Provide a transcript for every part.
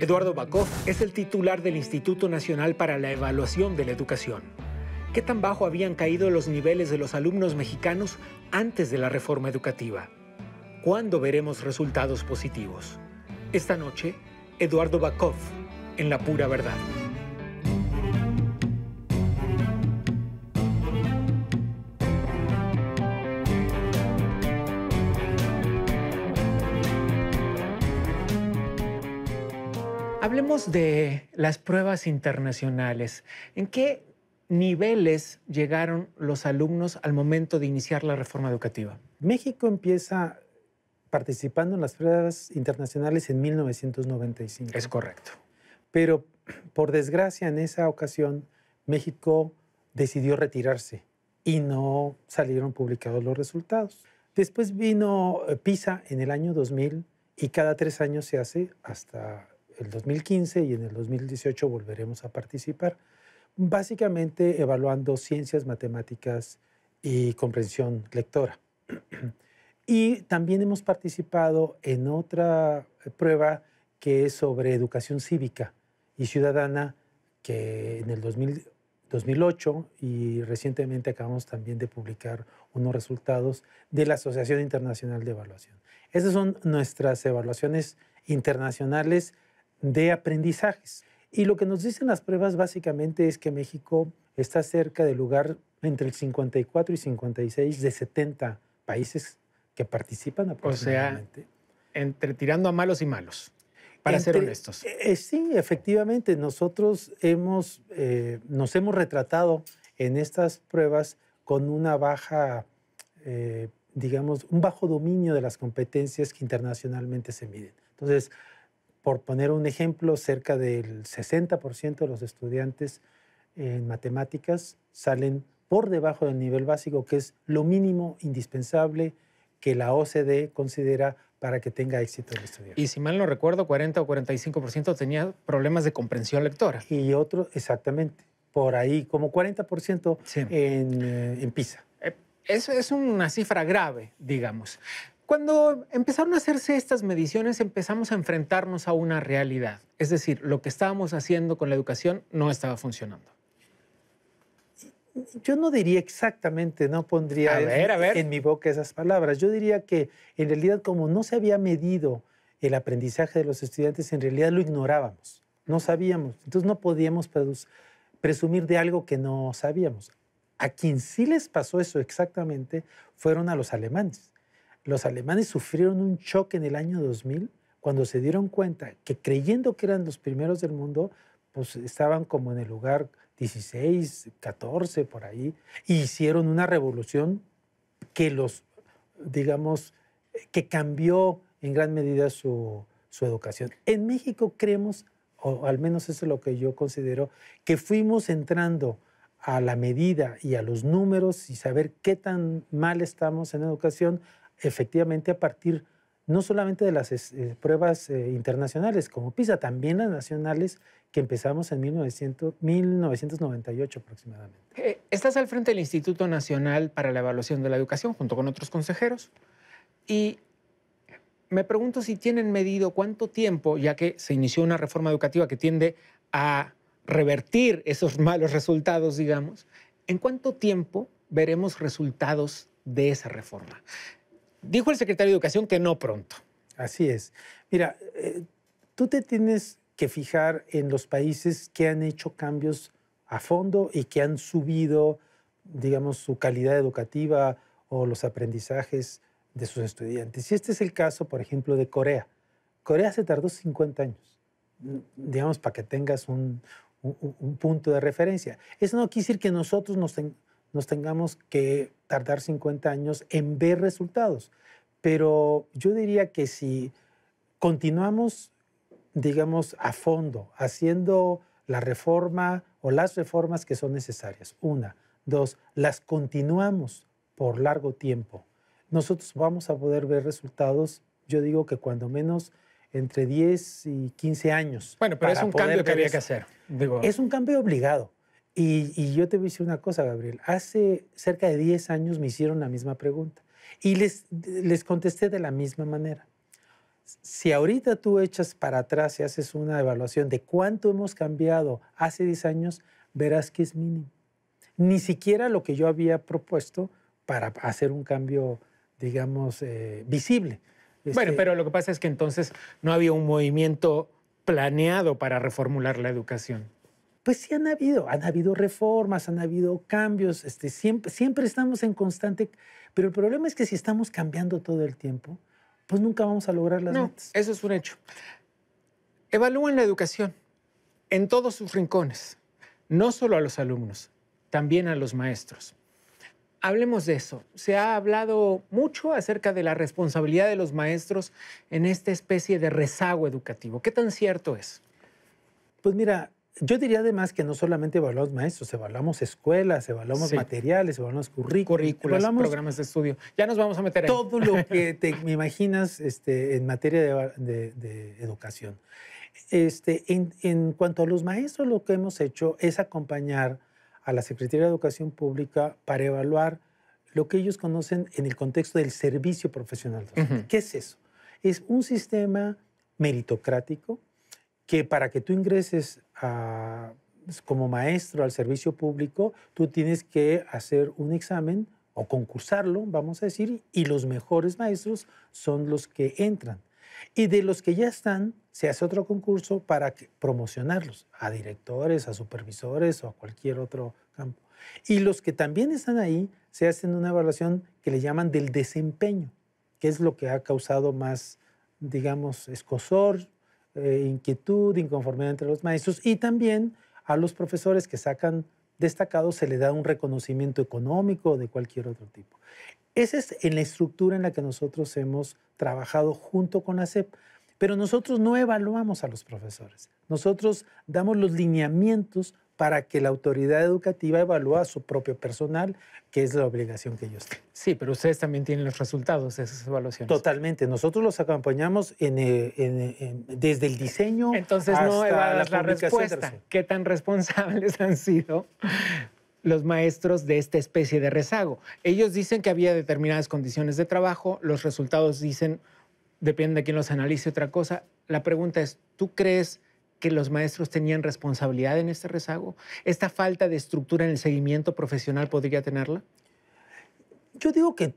Eduardo Bakov es el titular del Instituto Nacional para la Evaluación de la Educación. ¿Qué tan bajo habían caído los niveles de los alumnos mexicanos antes de la reforma educativa? ¿Cuándo veremos resultados positivos? Esta noche, Eduardo Bakov, en La Pura Verdad. Hablemos de las pruebas internacionales. ¿En qué niveles llegaron los alumnos al momento de iniciar la reforma educativa? México empieza participando en las pruebas internacionales en 1995. Es correcto. Pero, por desgracia, en esa ocasión, México decidió retirarse y no salieron publicados los resultados. Después vino PISA en el año 2000 y cada 3 años se hace hasta el 2015 y en el 2018 volveremos a participar, básicamente evaluando ciencias, matemáticas y comprensión lectora. Y también hemos participado en otra prueba que es sobre educación cívica y ciudadana, que en el 2008 y recientemente acabamos también de publicar unos resultados de la Asociación Internacional de Evaluación. Esas son nuestras evaluaciones internacionales de aprendizajes. Y lo que nos dicen las pruebas básicamente es que México está cerca del lugar entre el 54 y 56 de 70 países que participan aproximadamente. O sea, entre tirando a malos y malos, para ser honestos. Sí, efectivamente, nosotros nos hemos retratado en estas pruebas con una baja, digamos, un bajo dominio de las competencias que internacionalmente se miden. Entonces, por poner un ejemplo, cerca del 60% de los estudiantes en matemáticas salen por debajo del nivel básico, que es lo mínimo indispensable que la OCDE considera para que tenga éxito el estudiante. Y si mal no recuerdo, 40 o 45% tenía problemas de comprensión lectora. Y otro, exactamente, por ahí, como 40% sí. en PISA. Eso es una cifra grave, digamos. Cuando empezaron a hacerse estas mediciones, empezamos a enfrentarnos a una realidad. Es decir, lo que estábamos haciendo con la educación no estaba funcionando. Yo no diría exactamente, no pondría en mi boca esas palabras. Yo diría que en realidad, como no se había medido el aprendizaje de los estudiantes, en realidad lo ignorábamos, no sabíamos. Entonces no podíamos presumir de algo que no sabíamos. A quien sí les pasó eso exactamente fueron a los alemanes. Los alemanes sufrieron un choque en el año 2000 cuando se dieron cuenta que, creyendo que eran los primeros del mundo, pues estaban como en el lugar 16, 14, por ahí, y hicieron una revolución que que cambió en gran medida su educación. En México creemos, o al menos eso es lo que yo considero, que fuimos entrando a la medida y a los números y saber qué tan mal estamos en educación, efectivamente a partir no solamente de las pruebas internacionales como PISA, también las nacionales que empezamos en 1998 aproximadamente. Estás al frente del Instituto Nacional para la Evaluación de la Educación junto con otros consejeros y me pregunto si tienen medido cuánto tiempo, ya que se inició una reforma educativa que tiende a revertir esos malos resultados, digamos, ¿en cuánto tiempo veremos resultados de esa reforma? Dijo el secretario de Educación que no pronto. Así es. Mira, tú te tienes que fijar en los países que han hecho cambios a fondo y que han subido, digamos, su calidad educativa o los aprendizajes de sus estudiantes. Y este es el caso, por ejemplo, de Corea. Corea se tardó 50 años, digamos, para que tengas un punto de referencia. Eso no quiere decir que nosotros nos tengamos que tardar 50 años en ver resultados. Pero yo diría que si continuamos, digamos, a fondo, haciendo la reforma o las reformas que son necesarias, 1, 2, las continuamos por largo tiempo, nosotros vamos a poder ver resultados, yo digo que cuando menos entre 10 y 15 años. Bueno, pero es un cambio que había que hacer. Es un cambio obligado. Y yo te voy a decir una cosa, Gabriel. Hace cerca de 10 años me hicieron la misma pregunta y les contesté de la misma manera. Si ahorita tú echas para atrás y haces una evaluación de cuánto hemos cambiado hace 10 años, verás que es mínimo. Ni siquiera lo que yo había propuesto para hacer un cambio, digamos, visible. Bueno, pero lo que pasa es que entonces no había un movimiento planeado para reformular la educación. Pues sí han habido reformas, han habido cambios, siempre estamos en constante, pero el problema es que si estamos cambiando todo el tiempo, pues nunca vamos a lograr las metas. Eso es un hecho. Evalúan la educación en todos sus rincones, no solo a los alumnos, también a los maestros. Hablemos de eso. Se ha hablado mucho acerca de la responsabilidad de los maestros en esta especie de rezago educativo. ¿Qué tan cierto es? Pues mira, yo diría además que no solamente evaluamos maestros, evaluamos escuelas, evaluamos materiales, evaluamos currículas, programas de estudio. Ya nos vamos a meter ahí. Todo lo que te me imaginas en materia de educación. En cuanto a los maestros, lo que hemos hecho es acompañar a la Secretaría de Educación Pública para evaluar lo que ellos conocen en el contexto del servicio profesional docente. ¿Qué es eso? Es un sistema meritocrático que para que tú ingreses como maestro al servicio público, tú tienes que hacer un examen o concursarlo, vamos a decir, y los mejores maestros son los que entran. Y de los que ya están, se hace otro concurso para promocionarlos a directores, a supervisores o a cualquier otro campo. Y los que también están ahí, se hacen una evaluación que le llaman del desempeño, que es lo que ha causado más, digamos, escozor, inquietud, inconformidad entre los maestros, y también a los profesores que sacan destacados se le da un reconocimiento económico o de cualquier otro tipo. Esa es en la estructura en la que nosotros hemos trabajado junto con la SEP. Pero nosotros no evaluamos a los profesores. Nosotros damos los lineamientos para que la autoridad educativa evalúe a su propio personal, que es la obligación que ellos tienen. Sí, pero ustedes también tienen los resultados de esas evaluaciones. Totalmente. Nosotros los acompañamos desde el diseño. Entonces hasta no evadas la publicación respuesta. ¿Qué tan responsables han sido los maestros de esta especie de rezago? Ellos dicen que había determinadas condiciones de trabajo, los resultados dicen, depende de quién los analice, otra cosa. La pregunta es, ¿tú crees que los maestros tenían responsabilidad en este rezago? ¿Esta falta de estructura en el seguimiento profesional podría tenerla? Yo digo que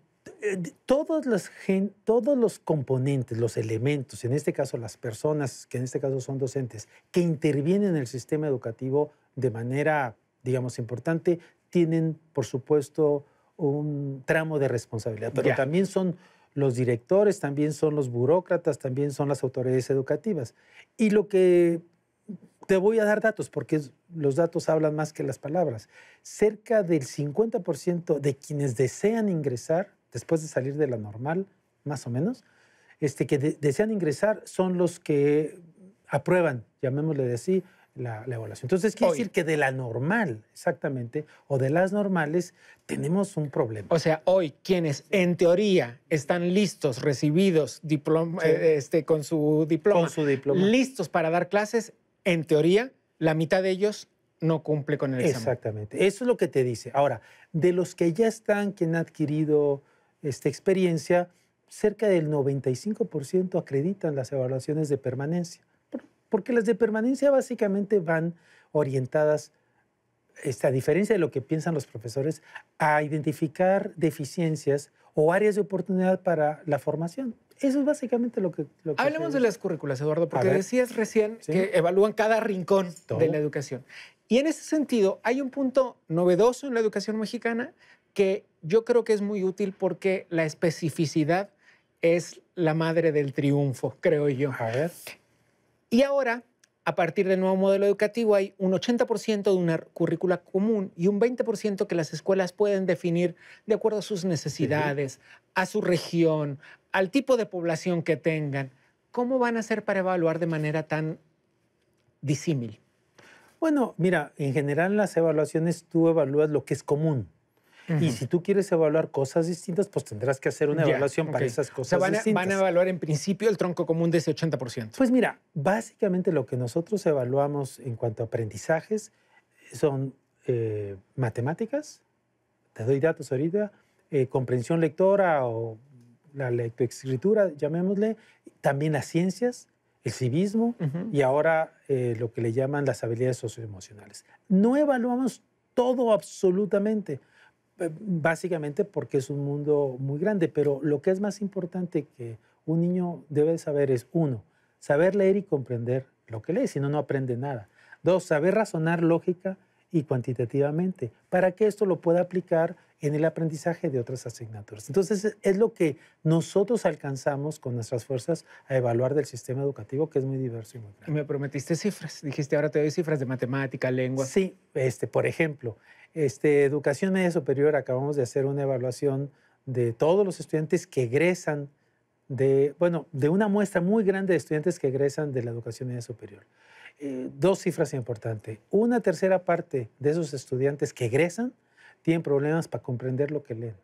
todos los componentes, los elementos, en este caso las personas, que en este caso son docentes, que intervienen en el sistema educativo de manera, digamos, importante, tienen, por supuesto, un tramo de responsabilidad. Pero también son los directores, también son los burócratas, también son las autoridades educativas. Y lo que te voy a dar datos, porque los datos hablan más que las palabras. Cerca del 50% de quienes desean ingresar, después de salir de la normal, más o menos, que desean ingresar son los que aprueban, llamémosle así, la evaluación. Entonces, quiere decir que de la normal, exactamente, o de las normales, tenemos un problema. O sea, hoy quienes en teoría están listos, recibidos, con su diploma, listos para dar clases, en teoría, la mitad de ellos no cumple con el examen. Exactamente. Eso es lo que te dice. Ahora, de los que ya están, que han adquirido esta experiencia, cerca del 95% acreditan las evaluaciones de permanencia. Porque las de permanencia básicamente van orientadas, a diferencia de lo que piensan los profesores, a identificar deficiencias o áreas de oportunidad para la formación. Eso es básicamente lo que Hablemos de las currículas, Eduardo, porque decías recién que evalúan cada rincón de la educación. Y en ese sentido, hay un punto novedoso en la educación mexicana que yo creo que es muy útil porque la especificidad es la madre del triunfo, creo yo. A ver. Y ahora, a partir del nuevo modelo educativo, hay un 80% de una currícula común y un 20% que las escuelas pueden definir de acuerdo a sus necesidades, a su región, al tipo de población que tengan. ¿Cómo van a hacer para evaluar de manera tan disímil? Bueno, mira, en general las evaluaciones tú evalúas lo que es común. Y si tú quieres evaluar cosas distintas, pues tendrás que hacer una evaluación para esas cosas distintas. Van a evaluar en principio el tronco común de ese 80%. Pues mira, básicamente lo que nosotros evaluamos en cuanto a aprendizajes son matemáticas, te doy datos ahorita, comprensión lectora o la lectoescritura, llamémosle, también las ciencias, el civismo y ahora lo que le llaman las habilidades socioemocionales. No evaluamos todo absolutamente, básicamente porque es un mundo muy grande, pero lo que es más importante que un niño debe saber es, 1, saber leer y comprender lo que lee, si no, no aprende nada. 2, saber razonar lógica y cuantitativamente, para que esto lo pueda aplicar en el aprendizaje de otras asignaturas. Entonces, es lo que nosotros alcanzamos con nuestras fuerzas a evaluar del sistema educativo, que es muy diverso y muy grande. Y me prometiste cifras. Dijiste, ahora te doy cifras de matemática, lengua. Sí, por ejemplo, educación media superior, acabamos de hacer una evaluación de todos los estudiantes que egresan de una muestra muy grande de estudiantes que egresan de la educación media superior. 2 cifras importantes. 1/3 parte de esos estudiantes que egresan tienen problemas para comprender lo que leen.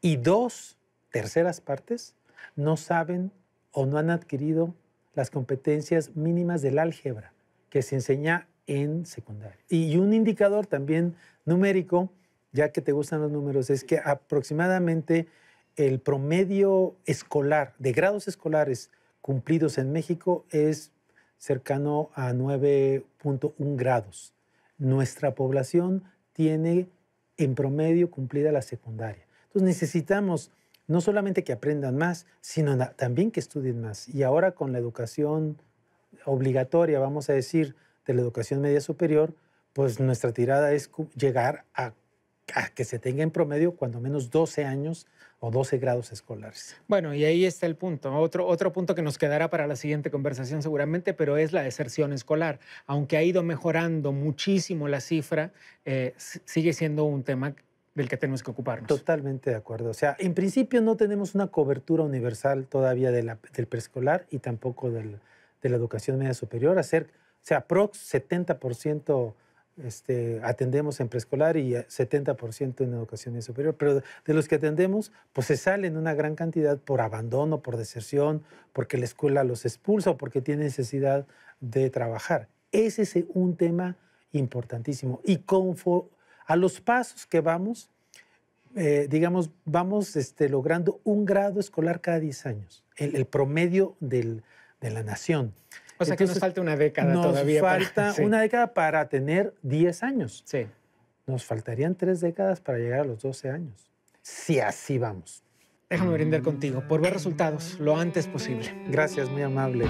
Y 2/3 partes no saben o no han adquirido las competencias mínimas del álgebra que se enseña en secundaria. Y un indicador también numérico, ya que te gustan los números, es que aproximadamente el promedio escolar de grados escolares cumplidos en México es cercano a 9.1 grados. Nuestra población tiene en promedio cumplida la secundaria. Entonces necesitamos no solamente que aprendan más, sino también que estudien más. Y ahora con la educación obligatoria, vamos a decir, de la educación media superior, pues nuestra tirada es llegar a que se tenga en promedio cuando menos 12 años o 12 grados escolares. Bueno, y ahí está el punto. Otro punto que nos quedará para la siguiente conversación seguramente, pero es la deserción escolar. Aunque ha ido mejorando muchísimo la cifra, sigue siendo un tema del que tenemos que ocuparnos. Totalmente de acuerdo. O sea, en principio no tenemos una cobertura universal todavía del preescolar y tampoco de la educación media superior. Aprox 70% atendemos en preescolar y 70% en educación media superior, pero de los que atendemos, pues se salen una gran cantidad por abandono, por deserción, porque la escuela los expulsa o porque tienen necesidad de trabajar. Ese es un tema importantísimo. Y a los pasos que vamos, vamos logrando 1 grado escolar cada 10 años, el promedio de la nación. O sea, que nos falta una década todavía. Nos falta una década para tener 10 años. Sí. Nos faltarían 3 décadas para llegar a los 12 años. Si así vamos. Déjame brindar contigo por ver resultados lo antes posible. Gracias, muy amable.